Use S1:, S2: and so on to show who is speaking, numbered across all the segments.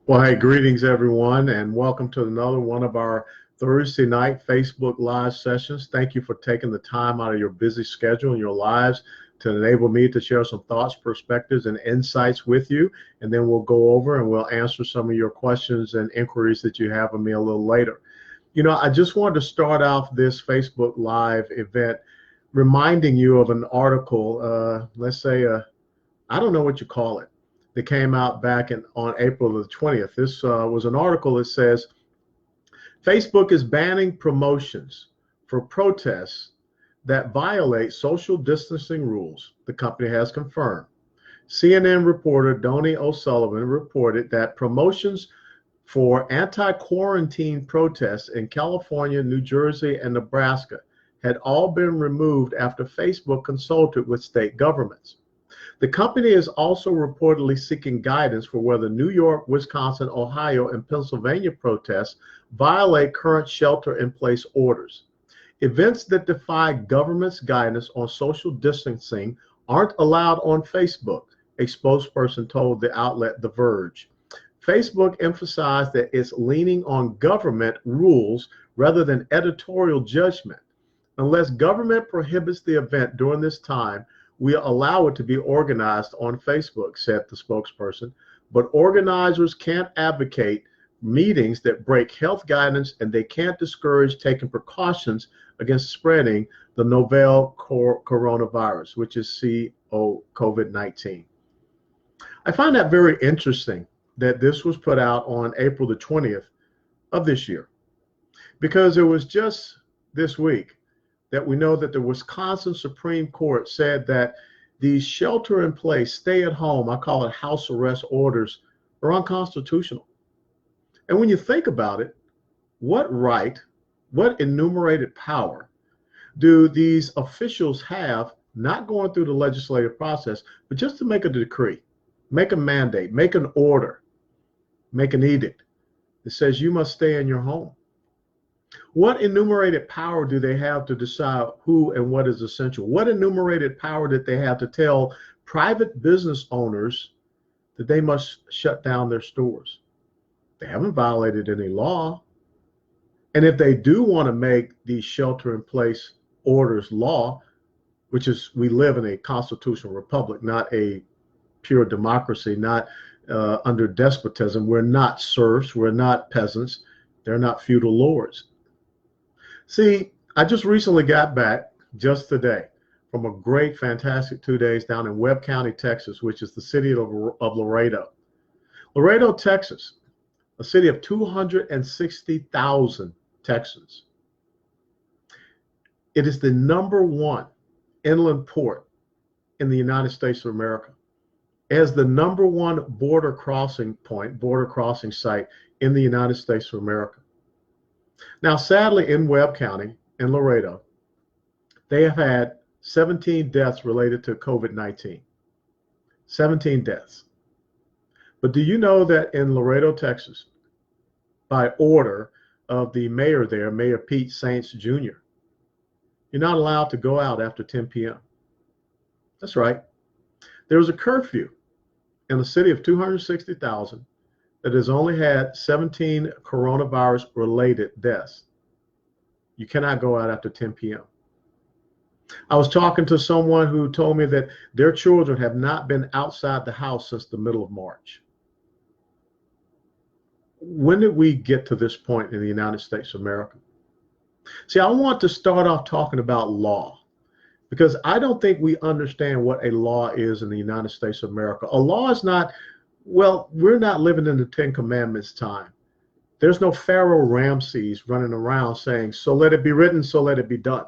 S1: Well, hey, greetings everyone, and welcome to another one of our Thursday night Facebook Live sessions. Thank you for taking the time out of your busy schedule and your lives to enable me to share some thoughts, perspectives, and insights with you. And then we'll go over and we'll answer some of your questions and inquiries that you have of me a little later. You know, I just wanted to start off this Facebook Live event reminding you of an article, let's say, I don't know what you call it, that came out back on April the 20th. This was an article that says, Facebook is banning promotions for protests that violate social distancing rules, the company has confirmed. CNN reporter Donnie O'Sullivan reported that promotions for anti-quarantine protests in California, New Jersey, and Nebraska had all been removed after Facebook consulted with state governments. The company is also reportedly seeking guidance for whether New York, Wisconsin, Ohio, and Pennsylvania protests violate current shelter-in-place orders. Events that defy government's guidance on social distancing aren't allowed on Facebook, a spokesperson told the outlet The Verge. Facebook emphasized that it's leaning on government rules rather than editorial judgment. Unless government prohibits the event during this time, we allow it to be organized on Facebook, said the spokesperson, but organizers can't advocate meetings that break health guidance, and they can't discourage taking precautions against spreading the novel coronavirus, which is COVID-19. I find that very interesting that this was put out on April the 20th of this year, because it was just this week that we know that the Wisconsin Supreme Court said that these shelter-in-place, stay-at-home, I call it house arrest orders, are unconstitutional. And when you think about it, what right, what enumerated power do these officials have, not going through the legislative process, but just to make a decree, make a mandate, make an order, make an edict that says you must stay in your home? What enumerated power do they have to decide who and what is essential? What enumerated power did they have to tell private business owners that they must shut down their stores? They haven't violated any law. And if they do want to make these shelter-in-place orders law, which is, we live in a constitutional republic, not a pure democracy, not under despotism. We're not serfs. We're not peasants. They're not feudal lords. See, I just recently got back, just today, from a great, fantastic 2 days down in Webb County, Texas, which is the city of Laredo. Laredo, Texas, a city of 260,000 Texans. It is the #1 inland port in the United States of America. It has the #1 border crossing point, border crossing site in the United States of America. Now, sadly, in Webb County, in Laredo, they have had 17 deaths related to COVID-19. 17 deaths. But do you know that in Laredo, Texas, by order of the mayor there, Mayor Pete Saints Jr., you're not allowed to go out after 10 p.m. That's right. There was a curfew in the city of 260,000 that has only had 17 coronavirus-related deaths. You cannot go out after 10 p.m. I was talking to someone who told me that their children have not been outside the house since the middle of March. When did we get to this point in the United States of America? See, I want to start off talking about law, because I don't think we understand what a law is in the United States of America. A law is not, well, we're not living in the Ten Commandments time. There's no Pharaoh Ramses running around saying, so let it be written, so let it be done.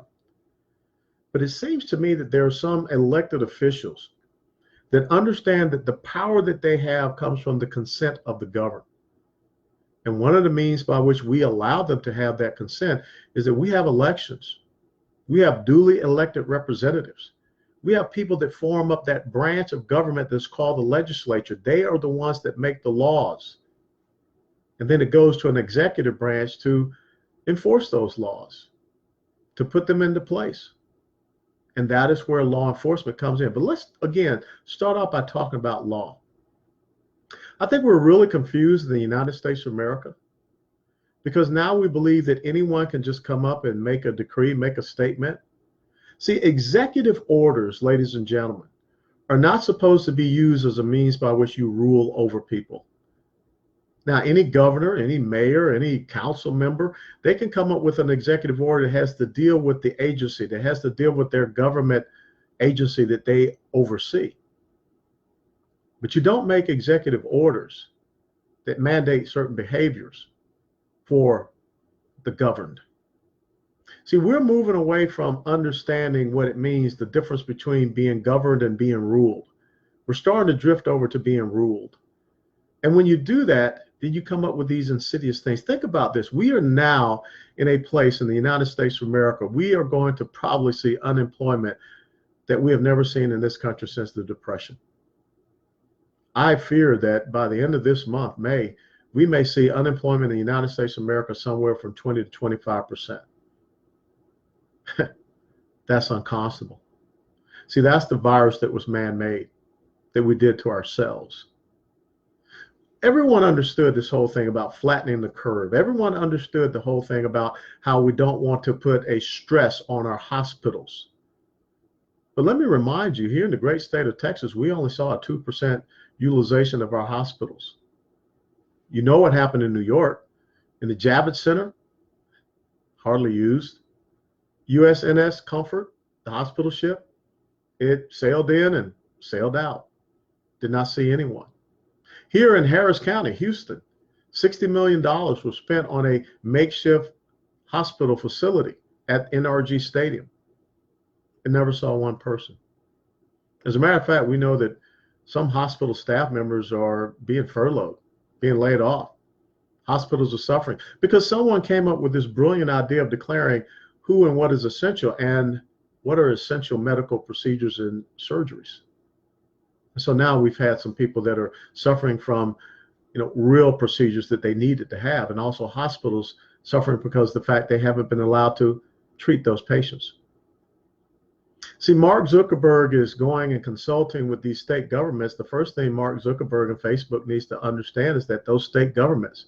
S1: But it seems to me that there are some elected officials that understand that the power that they have comes from the consent of the governed. And one of the means by which we allow them to have that consent is that we have elections. We have duly elected representatives. We have people that form up that branch of government that's called the legislature. They are the ones that make the laws. And then it goes to an executive branch to enforce those laws, to put them into place. And that is where law enforcement comes in. But let's, again, start off by talking about law. I think we're really confused in the United States of America because now we believe that anyone can just come up and make a decree, make a statement. See, executive orders, ladies and gentlemen, are not supposed to be used as a means by which you rule over people. Now, any governor, any mayor, any council member, they can come up with an executive order that has to deal with the agency, that has to deal with their government agency that they oversee. But you don't make executive orders that mandate certain behaviors for the governed. See, we're moving away from understanding what it means, the difference between being governed and being ruled. We're starting to drift over to being ruled. And when you do that, then you come up with these insidious things. Think about this. We are now in a place in the United States of America, we are going to probably see unemployment that we have never seen in this country since the Depression. I fear that by the end of this month, May, we may see unemployment in the United States of America somewhere from 20 to 25%. That's unconscionable. See, that's the virus that was man-made, that we did to ourselves. Everyone understood this whole thing about flattening the curve. Everyone understood the whole thing about how we don't want to put a stress on our hospitals. But let me remind you, here in the great state of Texas, we only saw a 2% utilization of our hospitals. You know what happened in New York, in the Javits Center, hardly used. USNS Comfort, the hospital ship, it sailed in and sailed out. Did not see anyone. Here in Harris County, Houston, $60 million was spent on a makeshift hospital facility at NRG Stadium. It never saw one person. As a matter of fact, we know that some hospital staff members are being furloughed, being laid off. Hospitals are suffering because someone came up with this brilliant idea of declaring who and what is essential and what are essential medical procedures and surgeries. So now we've had some people that are suffering from, real procedures that they needed to have, and also hospitals suffering because of the fact they haven't been allowed to treat those patients. See, Mark Zuckerberg is going and consulting with these state governments. The first thing Mark Zuckerberg and Facebook needs to understand is that those state governments,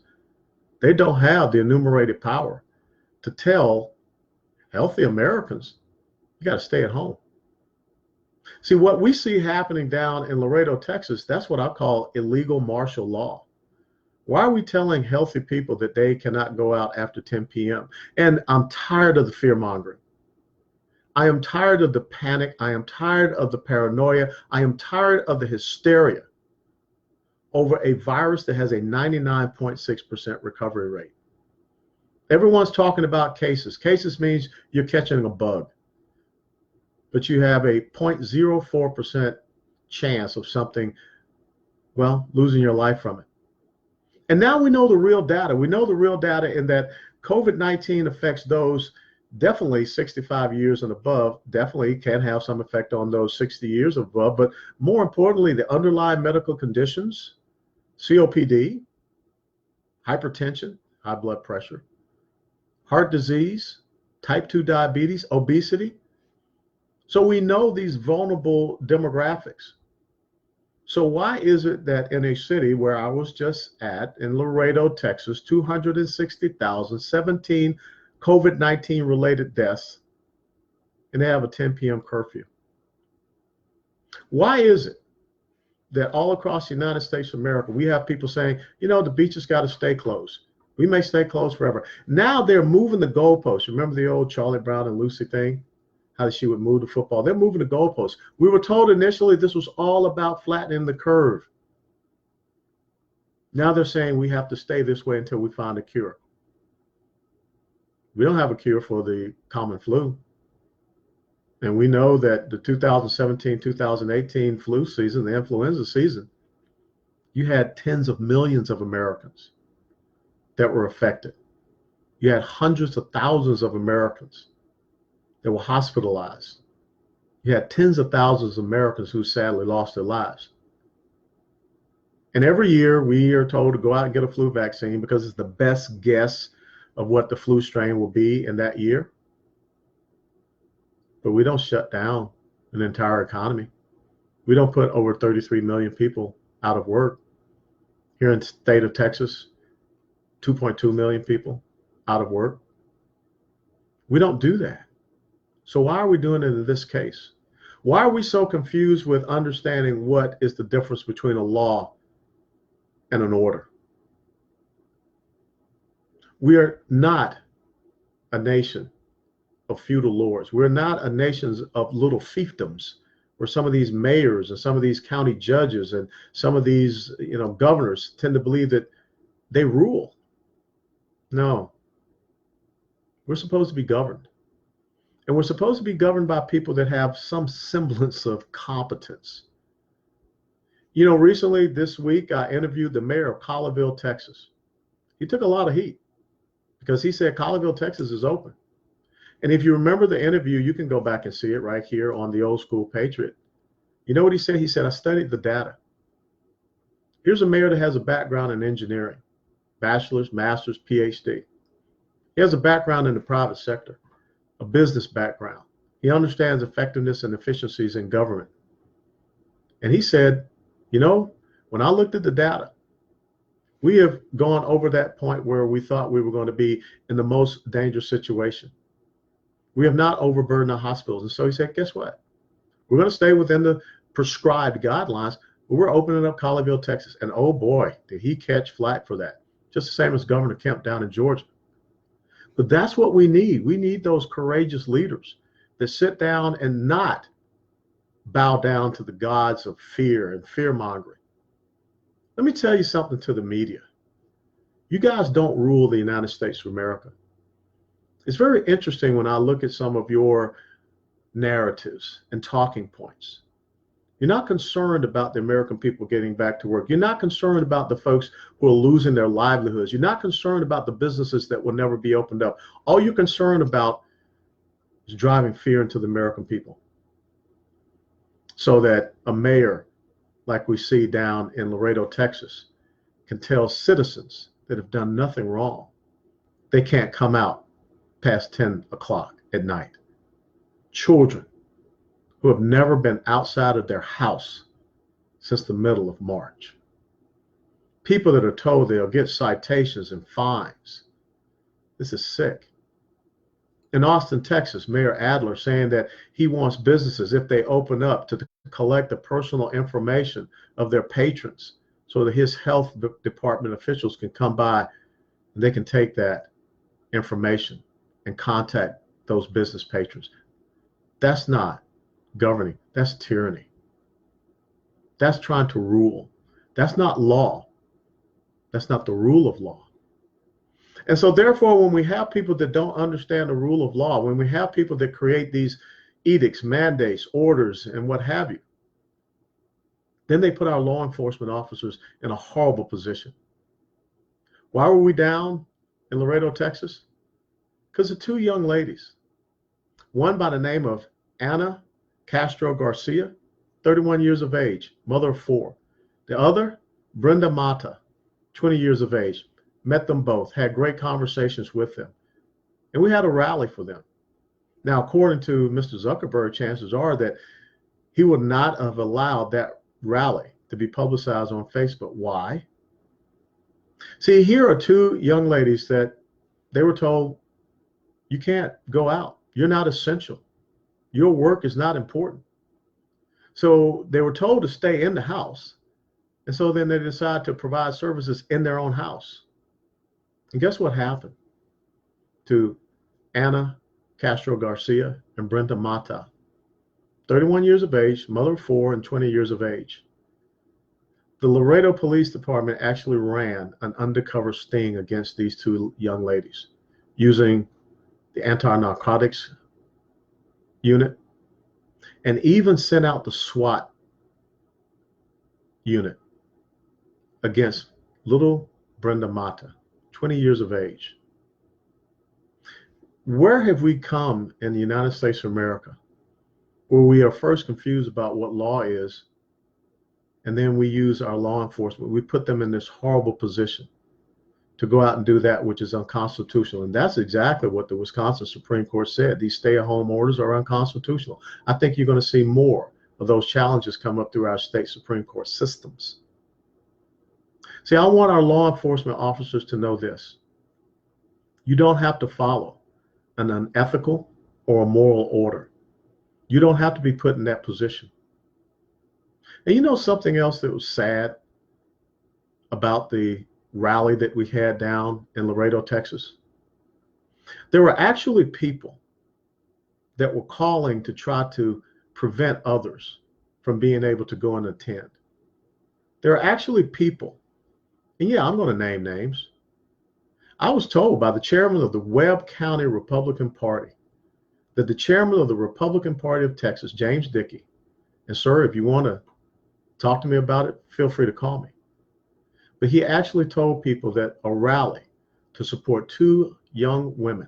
S1: they don't have the enumerated power to tell healthy Americans, you got to stay at home. See, what we see happening down in Laredo, Texas, that's what I call illegal martial law. Why are we telling healthy people that they cannot go out after 10 p.m.? And I'm tired of the fear mongering. I am tired of the panic. I am tired of the paranoia. I am tired of the hysteria over a virus that has a 99.6% recovery rate. Everyone's talking about cases. Cases means you're catching a bug, but you have a 0.04% chance of something, losing your life from it. And now we know the real data. We know the real data in that COVID-19 affects those definitely 65 years and above, definitely can have some effect on those 60 years above, but more importantly, the underlying medical conditions, COPD, hypertension, high blood pressure, heart disease, type 2 diabetes, obesity. So we know these vulnerable demographics. So why is it that in a city where I was just at, in Laredo, Texas, 260,000, 17 COVID-19 related deaths, and they have a 10 p.m. curfew? Why is it that all across the United States of America, we have people saying, the beaches got to stay closed. We may stay closed forever. Now they're moving the goalposts. Remember the old Charlie Brown and Lucy thing? How she would move the football. They're moving the goalposts. We were told initially this was all about flattening the curve. Now they're saying we have to stay this way until we find a cure. We don't have a cure for the common flu. And we know that the 2017-2018 flu season, the influenza season, you had tens of millions of Americans that were affected. You had hundreds of thousands of Americans that were hospitalized. You had tens of thousands of Americans who sadly lost their lives. And every year we are told to go out and get a flu vaccine because it's the best guess of what the flu strain will be in that year. But we don't shut down an entire economy. We don't put over 33 million people out of work. here in the state of Texas, 2.2 million people out of work. We don't do that. So why are we doing it in this case? Why are we so confused with understanding what is the difference between a law and an order? We are not a nation of feudal lords. We're not a nation of little fiefdoms where some of these mayors and some of these county judges and some of these, governors tend to believe that they rule. No, we're supposed to be governed. And we're supposed to be governed by people that have some semblance of competence. Recently this week, I interviewed the mayor of Colleyville, Texas. He took a lot of heat because he said Colleyville, Texas is open. And if you remember the interview, you can go back and see it right here on the Old School Patriot. You know what he said? He said, I studied the data. Here's a mayor that has a background in engineering, bachelor's, master's, PhD. He has a background in the private sector, a business background. He understands effectiveness and efficiencies in government. And he said, when I looked at the data, we have gone over that point where we thought we were going to be in the most dangerous situation. We have not overburdened our hospitals. And so he said, guess what? We're going to stay within the prescribed guidelines, but we're opening up Colleyville, Texas. And oh boy, did he catch flack for that. Just the same as Governor Kemp down in Georgia. But that's what we need. We need those courageous leaders that sit down and not bow down to the gods of fear and fear-mongering. Let me tell you something to the media. You guys don't rule the United States of America. It's very interesting when I look at some of your narratives and talking points. You're not concerned about the American people getting back to work. You're not concerned about the folks who are losing their livelihoods. You're not concerned about the businesses that will never be opened up. All you're concerned about is driving fear into the American people so that a mayor like we see down in Laredo, Texas, can tell citizens that have done nothing wrong they can't come out past 10 o'clock at night. Children who have never been outside of their house since the middle of March. People that are told they'll get citations and fines. This is sick. In Austin, Texas, Mayor Adler saying that he wants businesses, if they open up, to collect the personal information of their patrons so that his health department officials can come by and they can take that information and contact those business patrons. That's not governing. That's tyranny. That's trying to rule. That's not law. That's not the rule of law. And so therefore, when we have people that don't understand the rule of law, when we have people that create these edicts, mandates, orders, and what have you, then they put our law enforcement officers in a horrible position. Why were we down in Laredo, Texas? Because of two young ladies. One by the name of Ana Castro Garcia, 31 years of age, mother of four. The other, Brenda Mata, 20 years of age. Met them both, had great conversations with them. And we had a rally for them. Now, according to Mr. Zuckerberg, chances are that he would not have allowed that rally to be publicized on Facebook. Why? See, here are two young ladies that they were told, you can't go out. You're not essential. Your work is not important. So they were told to stay in the house. And so then they decided to provide services in their own house. And guess what happened to Ana Castro Garcia and Brenda Mata? 31 years of age, mother of four, and 20 years of age. The Laredo Police Department actually ran an undercover sting against these two young ladies using the anti-narcotics unit and even sent out the SWAT unit against little Brenda Mata, 20 years of age. Where have we come in the United States of America where we are first confused about what law is, and then we use our law enforcement, we put them in this horrible position to go out and do that which is unconstitutional? And that's exactly what the Wisconsin Supreme Court said. These stay-at-home orders are unconstitutional. I think you're going to see more of those challenges come up through our state Supreme Court systems. See, I want our law enforcement officers to know this. You don't have to follow an unethical or a moral order. You don't have to be put in that position. And you know something else that was sad about the rally that we had down in Laredo, Texas? There were actually people that were calling to try to prevent others from being able to go and attend. There are actually people, and yeah, I'm going to name names. I was told by the chairman of the Webb County Republican Party that the chairman of the Republican Party of Texas, James Dickey, and sir, if you want to talk to me about it, feel free to call me. But he actually told people that a rally to support two young women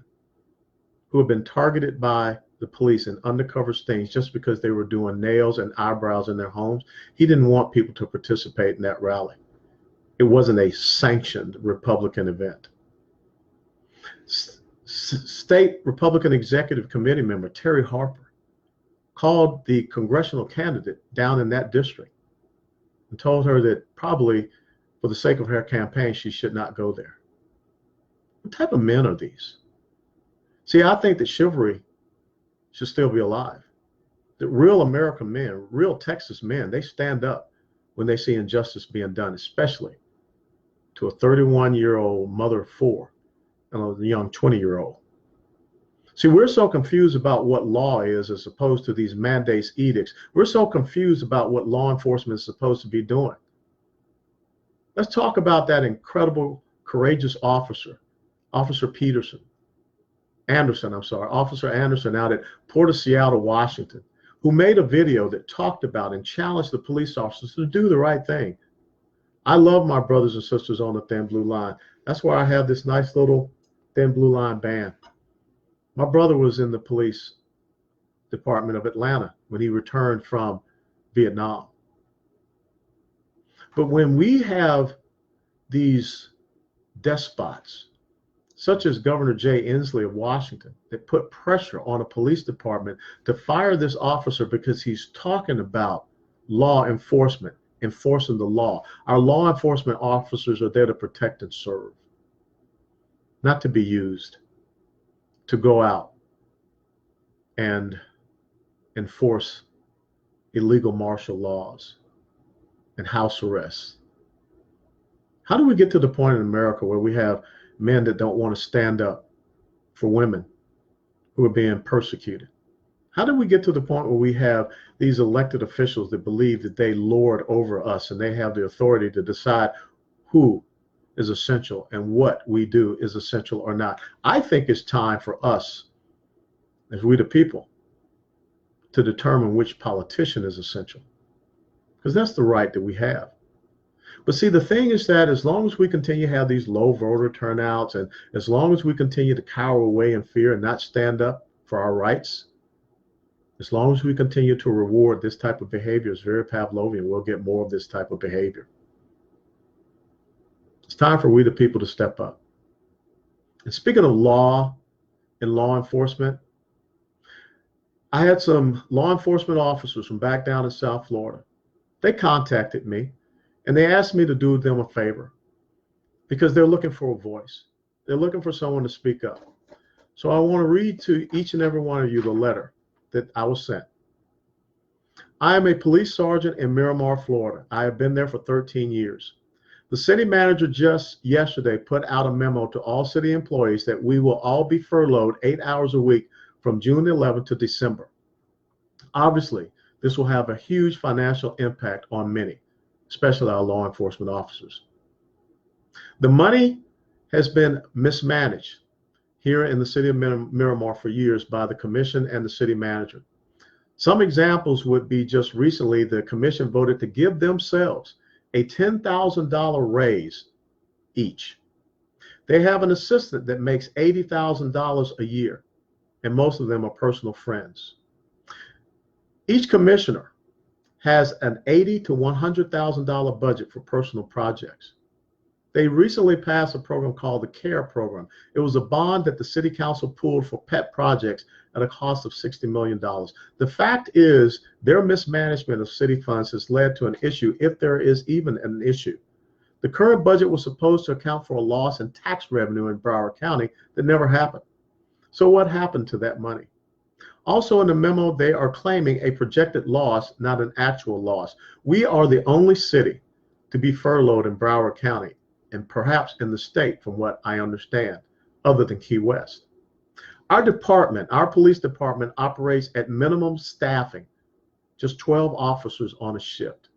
S1: who have been targeted by the police in undercover stings just because they were doing nails and eyebrows in their homes, he didn't want people to participate in that rally. It wasn't a sanctioned Republican event. State Republican Executive Committee member Terry Harper called the congressional candidate down in that district and told her that probably for the sake of her campaign, she should not go there. What type of men are these? See, I think that chivalry should still be alive. That real American men, real Texas men, they stand up when they see injustice being done, especially to a 31-year-old mother of four and a young 20-year-old. See, we're so confused about what law is as opposed to these mandates, edicts. We're so confused about what law enforcement is supposed to be doing. Let's talk about that incredible, courageous officer, Officer Anderson out at Port of Seattle, Washington, who made a video that talked about and challenged the police officers to do the right thing. I love my brothers and sisters on the Thin Blue Line. That's why I have this nice little Thin Blue Line band. My brother was in the police department of Atlanta when he returned from Vietnam. But when we have these despots, such as Governor Jay Inslee of Washington, that put pressure on a police department to fire this officer because he's talking about law enforcement, enforcing the law. Our law enforcement officers are there to protect and serve, not to be used to go out and enforce illegal martial laws and house arrests. How do we get to the point in America where we have men that don't want to stand up for women who are being persecuted? How do we get to the point where we have these elected officials that believe that they lord over us and they have the authority to decide who is essential and what we do is essential or not? I think it's time for us, as we the people, to determine which politician is essential, because that's the right that we have. But see, the thing is that as long as we continue to have these low voter turnouts, and as long as we continue to cower away in fear and not stand up for our rights, as long as we continue to reward this type of behavior, it's very Pavlovian, we'll get more of this type of behavior. It's time for we the people to step up. And speaking of law and law enforcement, I had some law enforcement officers from back down in South Florida. They contacted me and they asked me to do them a favor because they're looking for a voice. They're looking for someone to speak up. So I want to read to each and every one of you the letter that I was sent. I am a police sergeant in Miramar, Florida. I have been there for 13 years. The city manager just yesterday put out a memo to all city employees that we will all be furloughed 8 hours a week from June 11th to December. Obviously, this will have a huge financial impact on many, especially our law enforcement officers. The money has been mismanaged here in the city of Miramar for years by the commission and the city manager. Some examples would be just recently the commission voted to give themselves a $10,000 raise each. They have an assistant that makes $80,000 a year, and most of them are personal friends. Each commissioner has an $80,000 to $100,000 budget for personal projects. They recently passed a program called the CARE program. It was a bond that the city council pulled for pet projects at a cost of $60 million. The fact is, their mismanagement of city funds has led to an issue, if there is even an issue. The current budget was supposed to account for a loss in tax revenue in Broward County that never happened. So what happened to that money? Also in the memo, they are claiming a projected loss, not an actual loss. We are the only city to be furloughed in Broward County, and perhaps in the state, from what I understand, other than Key West. Our police department operates at minimum staffing, just 12 officers on a shift.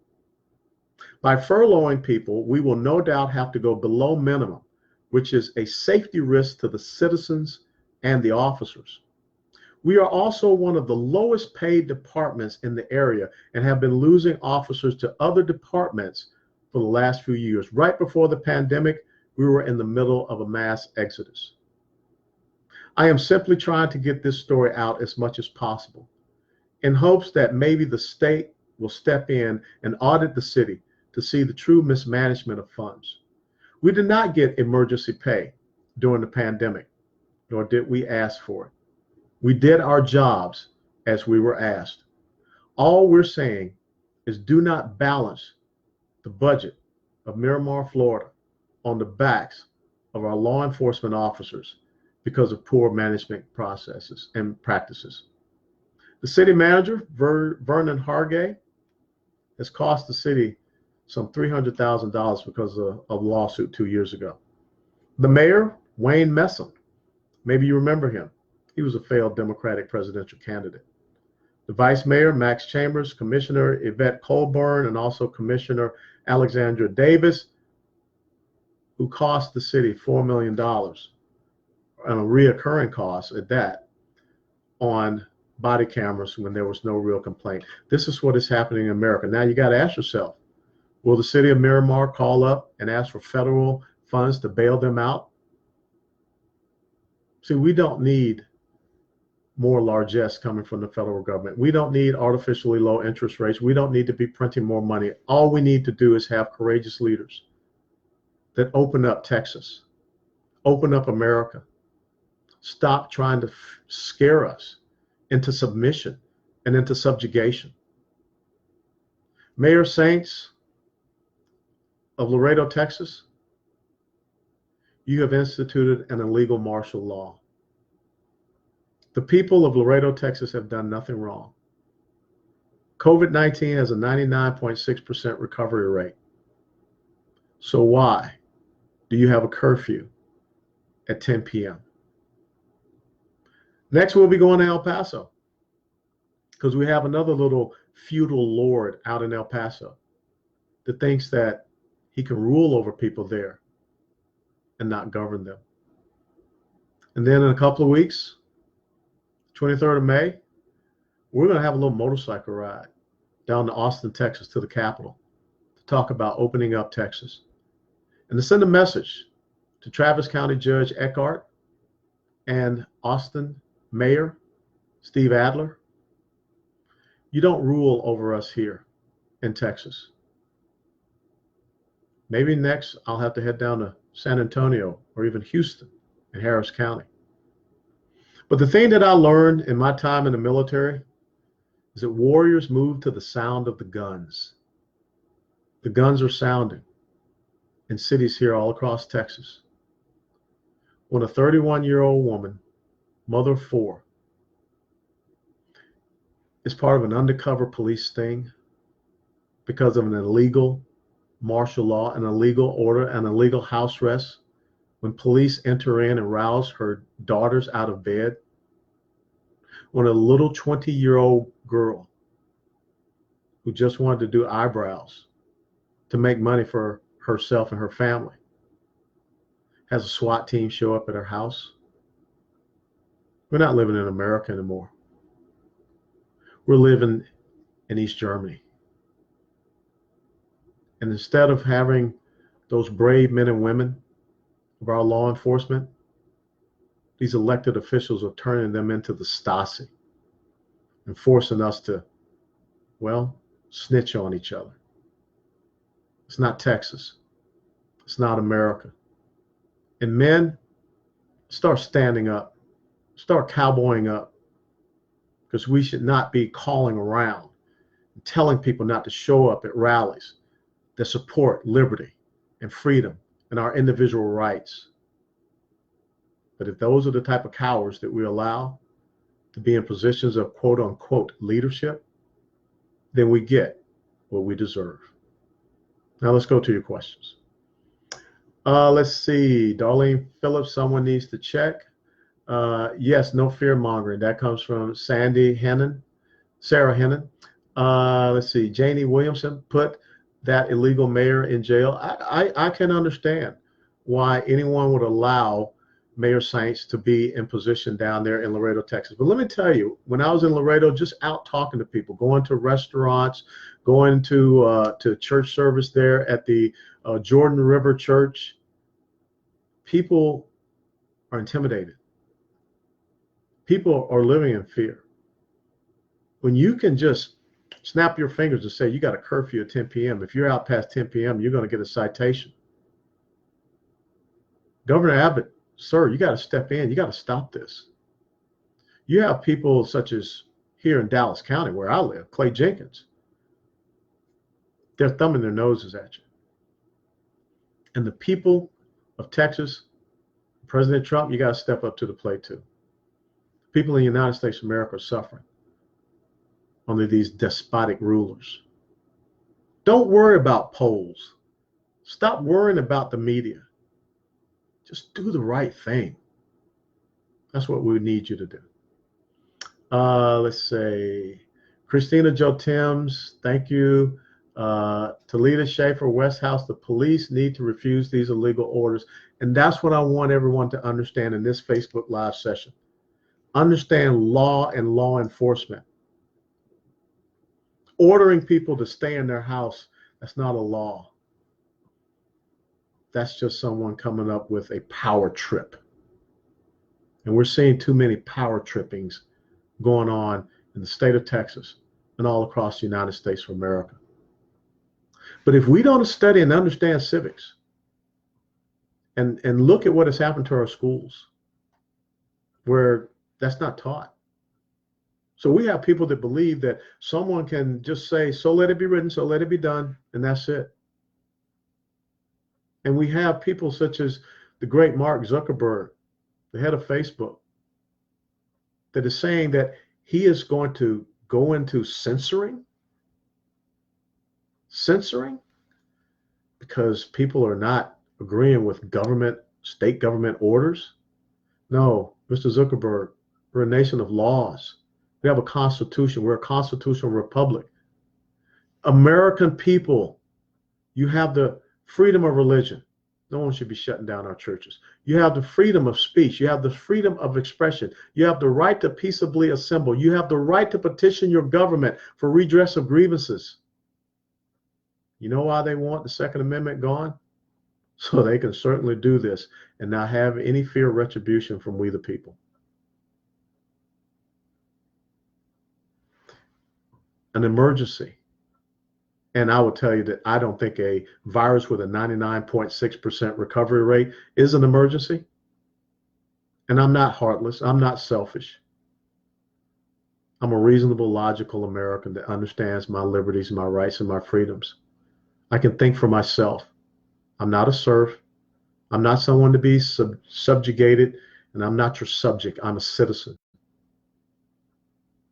S1: By furloughing people, we will no doubt have to go below minimum, which is a safety risk to the citizens and the officers. We are also one of the lowest paid departments in the area and have been losing officers to other departments for the last few years. Right before the pandemic, we were in the middle of a mass exodus. I am simply trying to get this story out as much as possible in hopes that maybe the state will step in and audit the city to see the true mismanagement of funds. We did not get emergency pay during the pandemic, nor did we ask for it. We did our jobs as we were asked. All we're saying is do not balance the budget of Miramar, Florida on the backs of our law enforcement officers because of poor management processes and practices. The city manager, Vernon Hargay, has cost the city some $300,000 because of a lawsuit 2 years ago. The mayor, Wayne Messam, maybe you remember him. He was a failed Democratic presidential candidate. The vice mayor, Max Chambers, Commissioner Yvette Colburn, and also Commissioner Alexandra Davis, who cost the city $4 million, and a reoccurring cost at that, on body cameras when there was no real complaint. This is what is happening in America. Now you got to ask yourself, will the city of Miramar call up and ask for federal funds to bail them out? See, we don't need more largesse coming from the federal government. We don't need artificially low interest rates. We don't need to be printing more money. All we need to do is have courageous leaders that open up Texas, open up America. Stop trying to scare us into submission and into subjugation. Mayor Saints of Laredo, Texas, you have instituted an illegal martial law. The people of Laredo, Texas have done nothing wrong. COVID-19 has a 99.6% recovery rate. So why do you have a curfew at 10 p.m.? Next, we'll be going to El Paso because we have another little feudal lord out in El Paso that thinks that he can rule over people there and not govern them. And then in a couple of weeks, 23rd of May, we're going to have a little motorcycle ride down to Austin, Texas, to the Capitol to talk about opening up Texas and to send a message to Travis County Judge Eckhart and Austin Mayor Steve Adler. You don't rule over us here in Texas. Maybe next I'll have to head down to San Antonio or even Houston in Harris County. But the thing that I learned in my time in the military is that warriors move to the sound of the guns. The guns are sounding in cities here all across Texas. When a 31-year-old woman, mother of 4, is part of an undercover police sting because of an illegal martial law, an illegal order, an illegal house arrest, when police enter in and rouse her daughters out of bed, when a little 20-year-old girl who just wanted to do eyebrows to make money for herself and her family has a SWAT team show up at her house. We're not living in America anymore. We're living in East Germany. And instead of having those brave men and women of our law enforcement, these elected officials are turning them into the Stasi and forcing us to, well, snitch on each other. It's not Texas. It's not America. And men, start standing up. Start cowboying up. Because we should not be calling around and telling people not to show up at rallies that support liberty and freedom and our individual rights. But if those are the type of cowards that we allow to be in positions of quote unquote leadership, then we get what we deserve. Now let's go to your questions. Let's see. Darlene Phillips, someone needs to check. Yes, no fear mongering. That comes from Sandy Hennon, Sarah Hennon. Let's see. Janie Williamson put that illegal mayor in jail. I can understand why anyone would allow Mayor Saints to be in position down there in Laredo, Texas. But let me tell you, when I was in Laredo, just out talking to people, going to restaurants, going to church service there at the Jordan River Church, people are intimidated. People are living in fear. When you can just snap your fingers and say you got a curfew at 10 p.m., if you're out past 10 p.m., you're going to get a citation. Governor Abbott, sir, you got to step in. You got to stop this. You have people such as here in Dallas County, where I live, Clay Jenkins. They're thumbing their noses at you. And the people of Texas, President Trump, you got to step up to the plate too. People in the United States of America are suffering under these despotic rulers. Don't worry about polls. Stop worrying about the media. Just do the right thing. That's what we need you to do. Let's say Christina Joe Timms, thank you. Talita Schaefer, West House, the police need to refuse these illegal orders. And that's what I want everyone to understand in this Facebook Live session. Understand law and law enforcement. Ordering people to stay in their house, that's not a law. That's just someone coming up with a power trip. And we're seeing too many power trippings going on in the state of Texas and all across the United States of America. But if we don't study and understand civics and look at what has happened to our schools, where that's not taught. So we have people that believe that someone can just say, so let it be written, so let it be done, and that's it. And we have people such as the great Mark Zuckerberg, the head of Facebook, that is saying that he is going to go into censoring because people are not agreeing with government, state government orders. No, Mr. Zuckerberg, we're a nation of laws. We have a constitution. We're a constitutional republic. American people, you have the freedom of religion. No one should be shutting down our churches. You have the freedom of speech. You have the freedom of expression. You have the right to peaceably assemble. You have the right to petition your government for redress of grievances. You know why they want the Second Amendment gone? So they can certainly do this and not have any fear of retribution from we the people. An emergency. And I will tell you that I don't think a virus with a 99.6% recovery rate is an emergency. And I'm not heartless. I'm not selfish. I'm a reasonable, logical American that understands my liberties, my rights, and my freedoms. I can think for myself. I'm not a serf. I'm not someone to be subjugated, and I'm not your subject. I'm a citizen.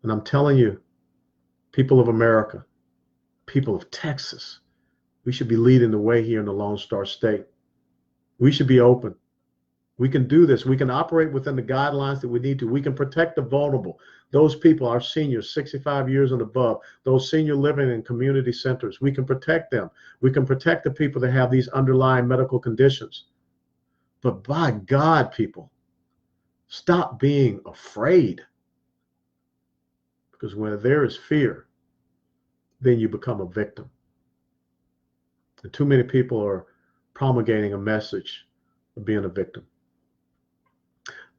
S1: And I'm telling you, people of America, people of Texas, we should be leading the way here in the Lone Star State. We should be open. We can do this. We can operate within the guidelines that we need to. We can protect the vulnerable. Those people, our seniors, 65 years and above, those senior living in community centers, we can protect them. We can protect the people that have these underlying medical conditions. But by God, people, stop being afraid. Because when there is fear, then you become a victim. And too many people are promulgating a message of being a victim.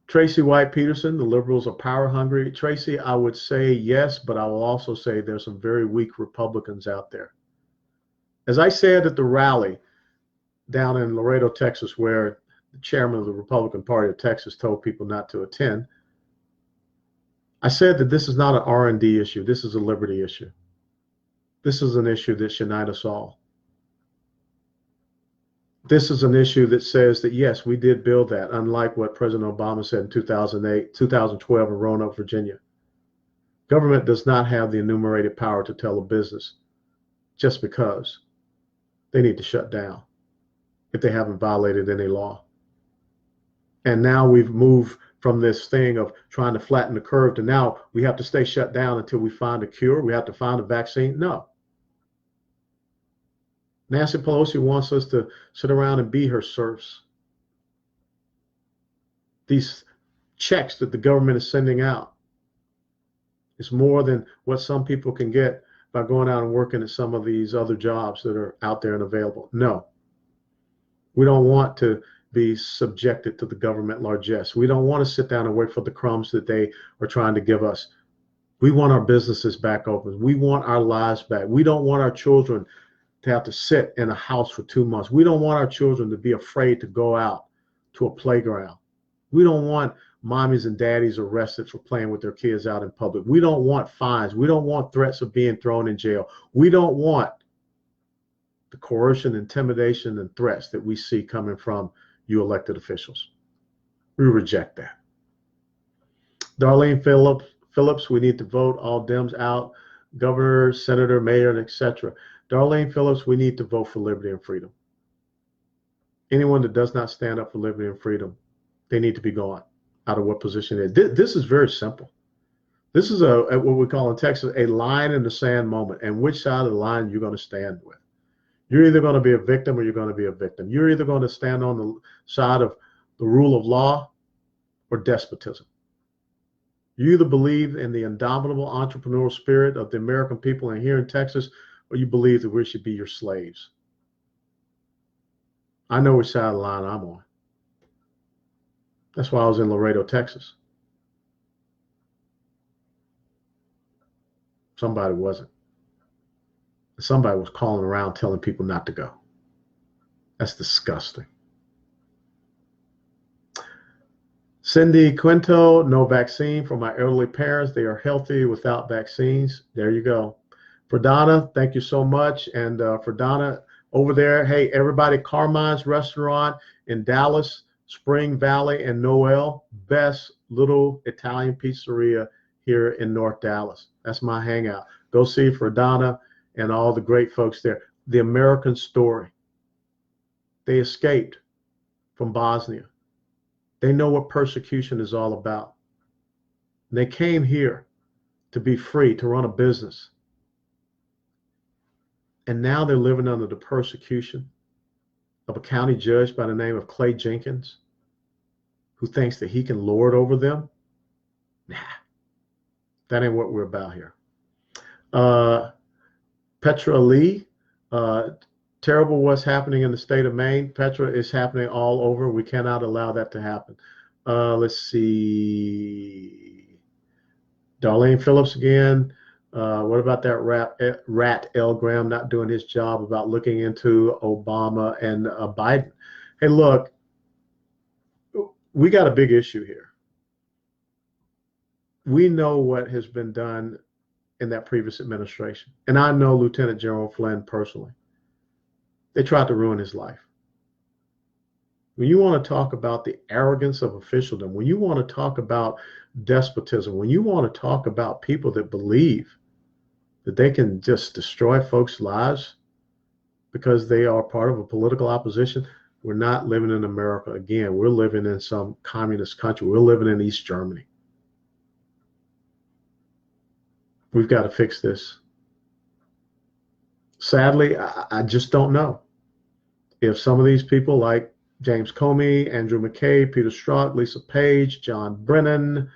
S1: Tracy White Peterson, the liberals are power hungry. Tracy, I would say yes, but I will also say there's some very weak Republicans out there. As I said at the rally down in Laredo, Texas, where the chairman of the Republican Party of Texas told people not to attend, I said that this is not an R&D issue. This is a liberty issue. This is an issue that should unite us all. This is an issue that says that, yes, we did build that, unlike what President Obama said in 2012 in Roanoke, Virginia. Government does not have the enumerated power to tell a business just because they need to shut down if they haven't violated any law. And now we've moved from this thing of trying to flatten the curve to now we have to stay shut down until we find a cure. We have to find a vaccine. No. Nancy Pelosi wants us to sit around and be her serfs. These checks that the government is sending out is more than what some people can get by going out and working at some of these other jobs that are out there and available. No. We don't want to be subjected to the government largesse. We don't want to sit down and wait for the crumbs that they are trying to give us. We want our businesses back open. We want our lives back. We don't want our children to have to sit in a house for 2 months. We don't want our children to be afraid to go out to a playground. We don't want mommies and daddies arrested for playing with their kids out in public. We don't want fines. We don't want threats of being thrown in jail. We don't want the coercion, intimidation, and threats that we see coming from you elected officials. We reject that. Darlene Phillips, we need to vote all Dems out. Governor, senator, mayor, and etc. Darlene Phillips, we need to vote for liberty and freedom. Anyone that does not stand up for liberty and freedom, they need to be gone out of what position it is. This is very simple. This is what we call in Texas a line in the sand moment, and which side of the line you're going to stand with. You're either going to be a victim or you're going to be a victim. You're either going to stand on the side of the rule of law or despotism. You either believe in the indomitable entrepreneurial spirit of the American people and here in Texas, or you believe that we should be your slaves. I know which side of the line I'm on. That's why I was in Laredo, Texas. Somebody wasn't. Somebody was calling around telling people not to go. That's disgusting. Cindy Quinto, no vaccine for my elderly parents. They are healthy without vaccines. There you go. For Donna, thank you so much. And for Donna over there, hey, everybody, Carmine's Restaurant in Dallas, Spring Valley, and Noel, best little Italian pizzeria here in North Dallas. That's my hangout. Go see for Donna and all the great folks there. The American story. They escaped from Bosnia. They know what persecution is all about. And they came here to be free, to run a business. And now they're living under the persecution of a county judge by the name of Clay Jenkins, who thinks that he can lord over them. Nah, that ain't what we're about here. Petra Lee, terrible what's happening in the state of Maine. Petra, is happening all over. We cannot allow that to happen. Let's see. Darlene Phillips again. What about that rat L. Graham not doing his job about looking into Obama and Biden? Hey, look, we got a big issue here. We know what has been done in that previous administration. And I know Lieutenant General Flynn personally. They tried to ruin his life. When you want to talk about the arrogance of officialdom, when you want to talk about despotism, when you want to talk about people that believe that they can just destroy folks' lives because they are part of a political opposition, we're not living in America again. We're living in some communist country. We're living in East Germany. We've got to fix this. Sadly, I just don't know if some of these people like James Comey, Andrew McCabe, Peter Strzok, Lisa Page, John Brennan,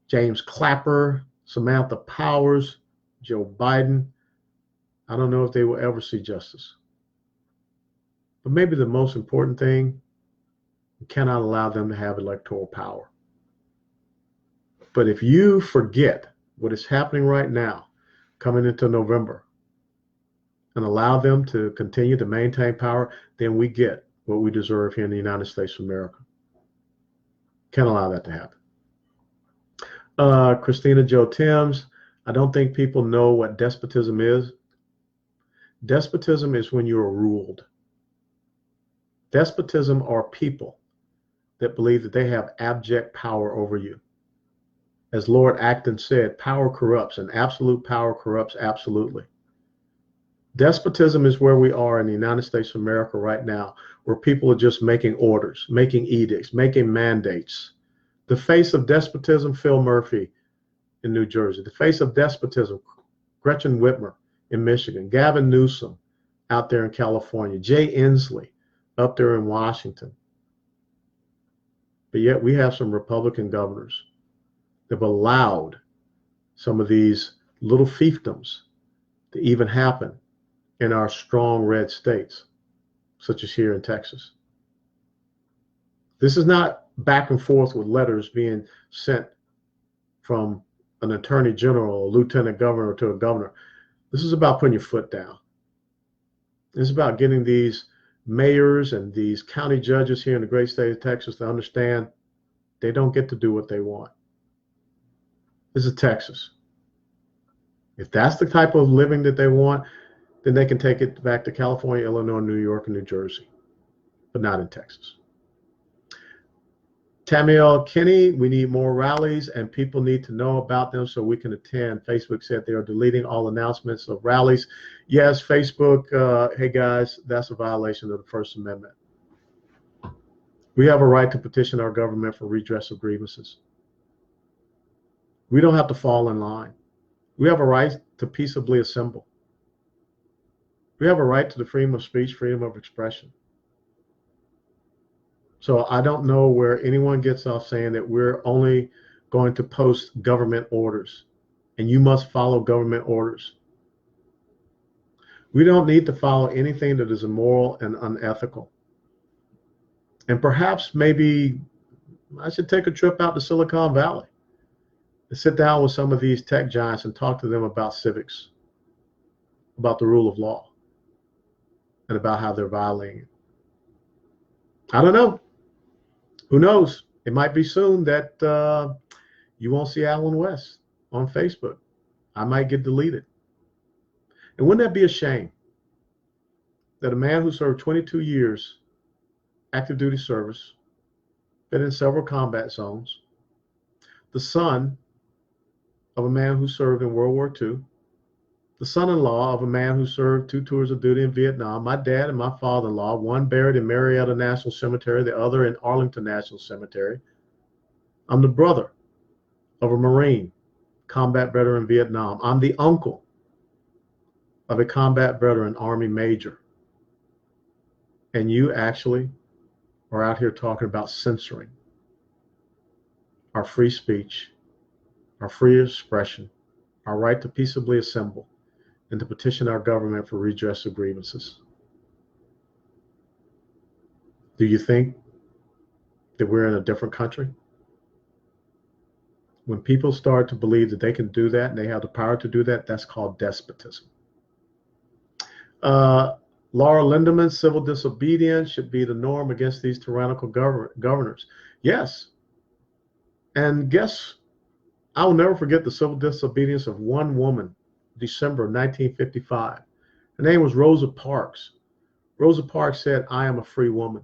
S1: James Clapper, Samantha Powers, Joe Biden, I don't know if they will ever see justice. But maybe the most important thing, we cannot allow them to have electoral power. But if you forget what is happening right now, coming into November, and allow them to continue to maintain power, then we get what we deserve here in the United States of America. Can't allow that to happen. Christina Joe Timms, I don't think people know what despotism is. Despotism is when you are ruled. Despotism are people that believe that they have abject power over you. As Lord Acton said, power corrupts, and absolute power corrupts absolutely. Despotism is where we are in the United States of America right now, where people are just making orders, making edicts, making mandates. The face of despotism, Phil Murphy in New Jersey. The face of despotism, Gretchen Whitmer in Michigan. Gavin Newsom out there in California. Jay Inslee up there in Washington. But yet we have some Republican governors that have allowed some of these little fiefdoms to even happen in our strong red states, such as here in Texas. This is not back and forth with letters being sent from an attorney general, a lieutenant governor to a governor. This is about putting your foot down. This is about getting these mayors and these county judges here in the great state of Texas to understand they don't get to do what they want. This is Texas. If that's the type of living that they want, then they can take it back to California, Illinois, New York, and New Jersey, but not in Texas. Tamiel Kinney, we need more rallies and people need to know about them so we can attend. Facebook said they are deleting all announcements of rallies. Yes, Facebook, hey guys, that's a violation of the First Amendment. We have a right to petition our government for redress of grievances. We don't have to fall in line. We have a right to peaceably assemble. We have a right to the freedom of speech, freedom of expression. So I don't know where anyone gets off saying that we're only going to post government orders and you must follow government orders. We don't need to follow anything that is immoral and unethical. And perhaps maybe I should take a trip out to Silicon Valley and sit down with some of these tech giants and talk to them about civics, about the rule of law, and about how they're violating it. I don't know. Who knows? It might be soon that you won't see Allen West on Facebook. I might get deleted. And wouldn't that be a shame that a man who served 22 years active duty service, been in several combat zones, the son of a man who served in World War II, the son-in-law of a man who served 2 tours of duty in Vietnam, my dad and my father-in-law, one buried in Marietta National Cemetery, the other in Arlington National Cemetery. I'm the brother of a Marine, combat veteran in Vietnam. I'm the uncle of a combat veteran, Army Major. And you actually are out here talking about censoring our free speech, our free expression, our right to peaceably assemble, and to petition our government for redress of grievances. Do you think that we're in a different country? When people start to believe that they can do that and they have the power to do that, that's called despotism. Laura Lindemann, civil disobedience should be the norm against these tyrannical governors. Yes. And guess, I will never forget the civil disobedience of one woman, December 1955. Her name was Rosa Parks. Rosa Parks said, I am a free woman.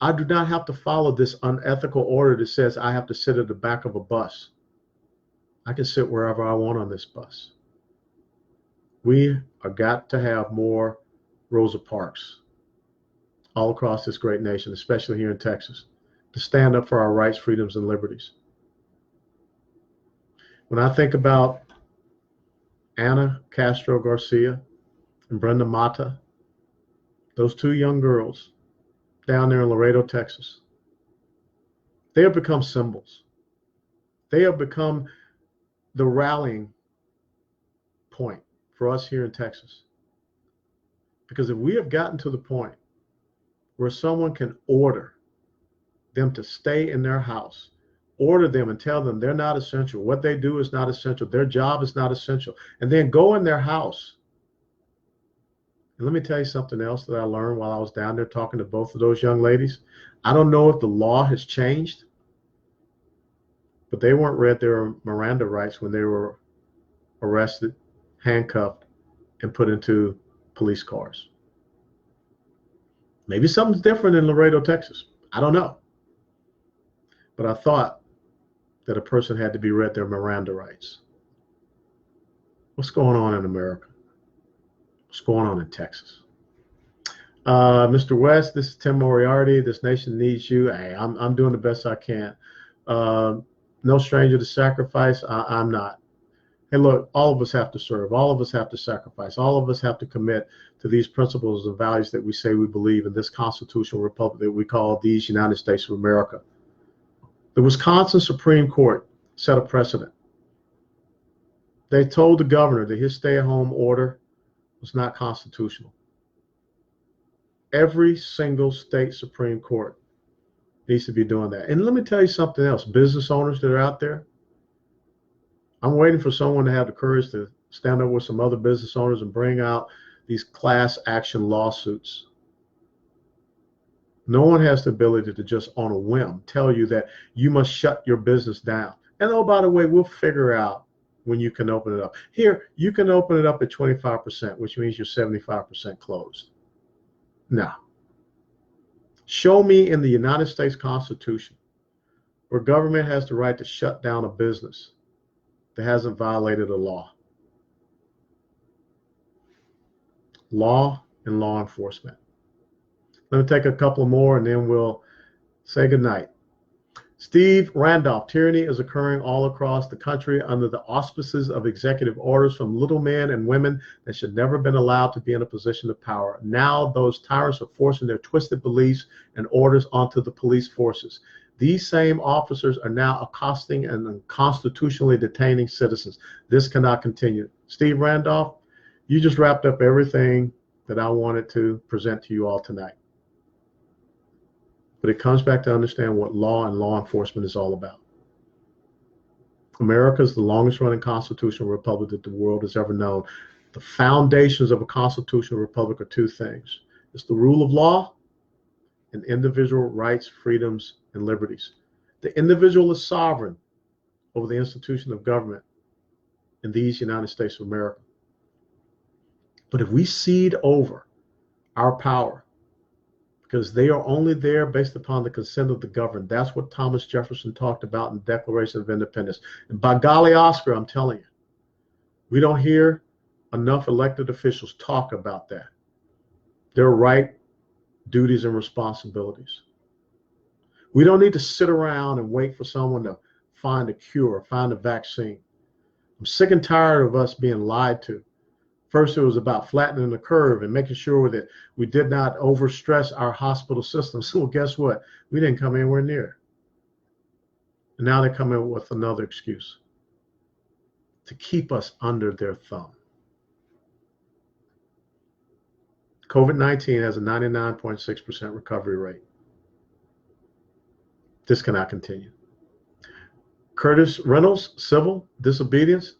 S1: I do not have to follow this unethical order that says I have to sit at the back of a bus. I can sit wherever I want on this bus. We have got to have more Rosa Parks all across this great nation, especially here in Texas, to stand up for our rights, freedoms, and liberties. When I think about Ana Castro Garcia and Brenda Mata, those 2 young girls down there in Laredo, Texas, they have become symbols. They have become the rallying point for us here in Texas. Because if we have gotten to the point where someone can order them to stay in their house, order them and tell them they're not essential, what they do is not essential, their job is not essential, and then go in their house. And let me tell you something else that I learned while I was down there talking to both of those young ladies. I don't know if the law has changed, but they weren't read their Miranda rights when they were arrested, handcuffed, and put into police cars. Maybe something's different in Laredo, Texas. I don't know. But I thought that a person had to be read their Miranda rights. What's going on in America? What's going on in Texas? Mr. West, this is Tim Moriarty. This nation needs you. Hey, I'm doing the best I can. No stranger to sacrifice. I'm not. Hey, look, all of us have to serve. All of us have to sacrifice. All of us have to commit to these principles and values that we say we believe in this constitutional republic that we call these United States of America. The Wisconsin Supreme Court set a precedent. They told the governor that his stay-at-home order was not constitutional. Every single state Supreme Court needs to be doing that. And let me tell you something else, business owners that are out there, I'm waiting for someone to have the courage to stand up with some other business owners and bring out these class action lawsuits. No one has the ability to just on a whim tell you that you must shut your business down. And oh, by the way, we'll figure out when you can open it up. Here, you can open it up at 25%, which means you're 75% closed. Now, show me in the United States Constitution where government has the right to shut down a business that hasn't violated a law. Law and law enforcement. Let me take a couple more and then we'll say goodnight. Steve Randolph, tyranny is occurring all across the country under the auspices of executive orders from little men and women that should never have been allowed to be in a position of power. Now those tyrants are forcing their twisted beliefs and orders onto the police forces. These same officers are now accosting and unconstitutionally detaining citizens. This cannot continue. Steve Randolph, you just wrapped up everything that I wanted to present to you all tonight. But it comes back to understand what law and law enforcement is all about. America is the longest running constitutional republic that the world has ever known. The foundations of a constitutional republic are two things. It's the rule of law and individual rights, freedoms, and liberties. The individual is sovereign over the institution of government in these United States of America. But if we cede over our power, because they are only there based upon the consent of the governed. That's what Thomas Jefferson talked about in the Declaration of Independence. And by golly, Oscar, I'm telling you, we don't hear enough elected officials talk about that. Their right, duties, and responsibilities. We don't need to sit around and wait for someone to find a cure, find a vaccine. I'm sick and tired of us being lied to. First, it was about flattening the curve and making sure that we did not overstress our hospital systems. Well, guess what? We didn't come anywhere near. And now they come in with another excuse to keep us under their thumb. COVID-19 has a 99.6% recovery rate. This cannot continue. Curtis Reynolds, civil disobedience,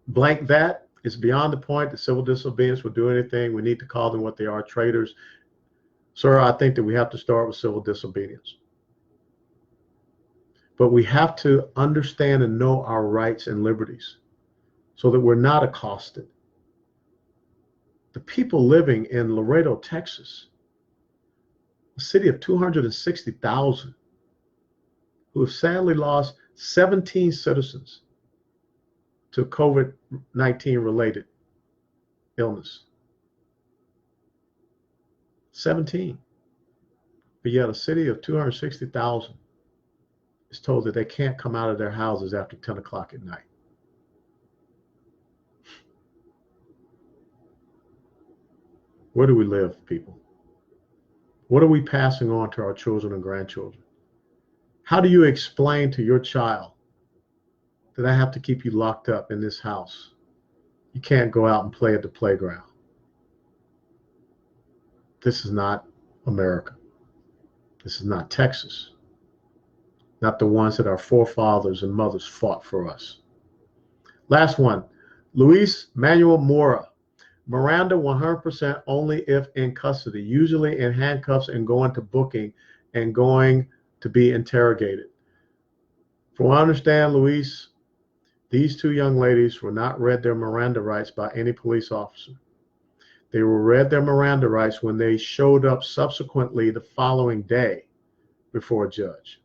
S1: blank that. It's beyond the point that civil disobedience will do anything. We need to call them what they are, traitors. Sir, I think that we have to start with civil disobedience. But we have to understand and know our rights and liberties so that we're not accosted. The people living in Laredo, Texas, a city of 260,000, who have sadly lost 17 citizens to COVID-19 related illness. 17. But yet a city of 260,000 is told that they can't come out of their houses after 10 o'clock at night. Where do we live, people? What are we passing on to our children and grandchildren? How do you explain to your child that I have to keep you locked up in this house? You can't go out and play at the playground. This is not America. This is not Texas. Not the ones that our forefathers and mothers fought for us. Last one, Luis Manuel Mora. Miranda 100% only if in custody, usually in handcuffs and going to booking and going to be interrogated. From what I understand, Luis, these two young ladies were not read their Miranda rights by any police officer. They were read their Miranda rights when they showed up subsequently the following day before a judge.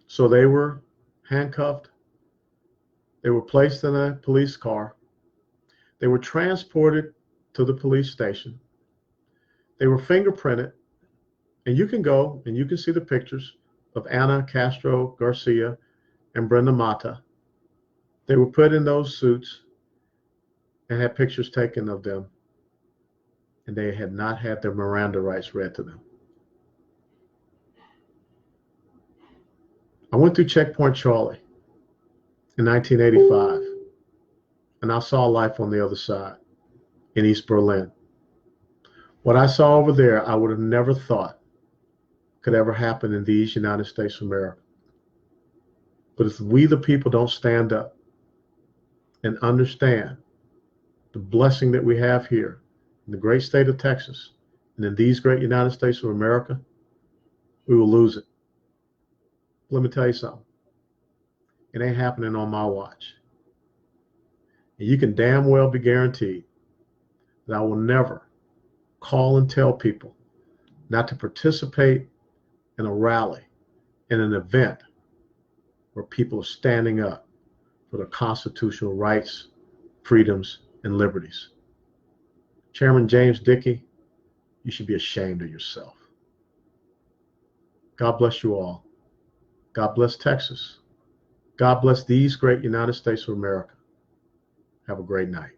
S1: So they were handcuffed. They were placed in a police car. They were transported to the police station. They were fingerprinted. And you can go and you can see the pictures of Ana Castro Garcia and Brenda Mata. They were put in those suits and had pictures taken of them. And they had not had their Miranda rights read to them. I went through Checkpoint Charlie in 1985, and I saw life on the other side in East Berlin. What I saw over there, I would have never thought could ever happen in these United States of America. But if we, the people, don't stand up and understand the blessing that we have here in the great state of Texas and in these great United States of America, we will lose it. Let me tell you something. It ain't happening on my watch. And you can damn well be guaranteed that I will never call and tell people not to participate in a rally, in an event where people are standing up for their constitutional rights, freedoms, and liberties. Chairman James Dickey, you should be ashamed of yourself. God bless you all. God bless Texas. God bless these great United States of America. Have a great night.